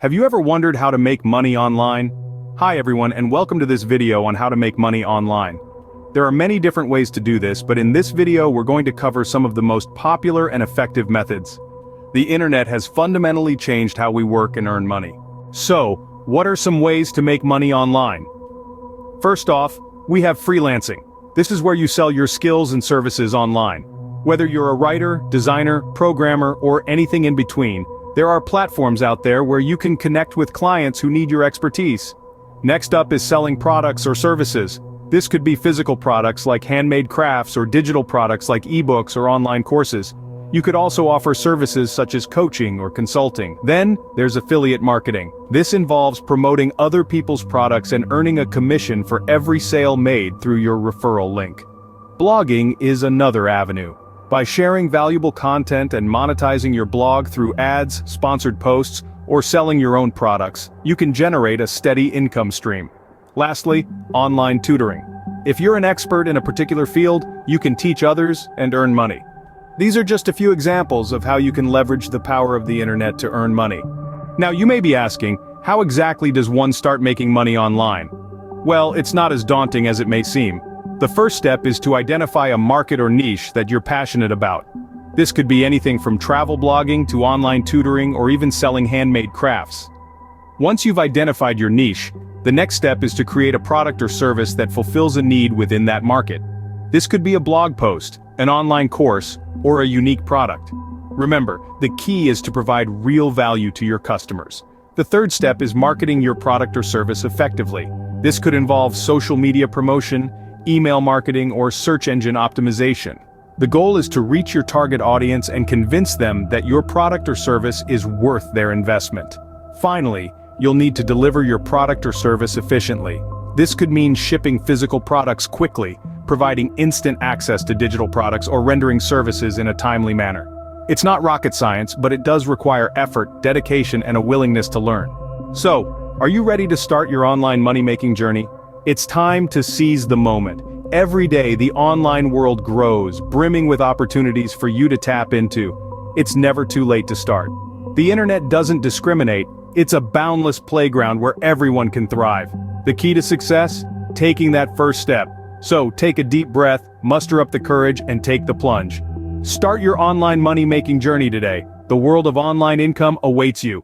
Have you ever wondered how to make money online? Hi everyone, and welcome to this video on how to make money online. There are many different ways to do this, but in this video we're going to cover some of the most popular and effective methods. The internet has fundamentally changed how we work and earn money. So, what are some ways to make money online? First off, we have freelancing. This is where you sell your skills and services online. Whether you're a writer, designer, programmer, or anything in between, there are platforms out there where you can connect with clients who need your expertise. Next up is selling products or services. This could be physical products like handmade crafts or digital products like ebooks or online courses. You could also offer services such as coaching or consulting. Then, there's affiliate marketing. This involves promoting other people's products and earning a commission for every sale made through your referral link. Blogging is another avenue. By sharing valuable content and monetizing your blog through ads, sponsored posts, or selling your own products, you can generate a steady income stream. Lastly, online tutoring. If you're an expert in a particular field, you can teach others and earn money. These are just a few examples of how you can leverage the power of the internet to earn money. Now you may be asking, how exactly does one start making money online? Well, it's not as daunting as it may seem. The first step is to identify a market or niche that you're passionate about. This could be anything from travel blogging to online tutoring or even selling handmade crafts. Once you've identified your niche, the next step is to create a product or service that fulfills a need within that market. This could be a blog post, an online course, or a unique product. Remember, the key is to provide real value to your customers. The third step is marketing your product or service effectively. This could involve social media promotion, email marketing, or search engine optimization. The goal is to reach your target audience and convince them that your product or service is worth their investment. Finally, you'll need to deliver your product or service efficiently. This could mean shipping physical products quickly, providing instant access to digital products, or rendering services in a timely manner. It's not rocket science, but it does require effort, dedication, and a willingness to learn. So, are you ready to start your online money-making journey? It's time to seize the moment. Every day, the online world grows, brimming with opportunities for you to tap into. It's never too late to start. The internet doesn't discriminate. It's a boundless playground where everyone can thrive. The key to success? Taking that first step. So, take a deep breath, muster up the courage, and take the plunge. Start your online money-making journey today. The world of online income awaits you.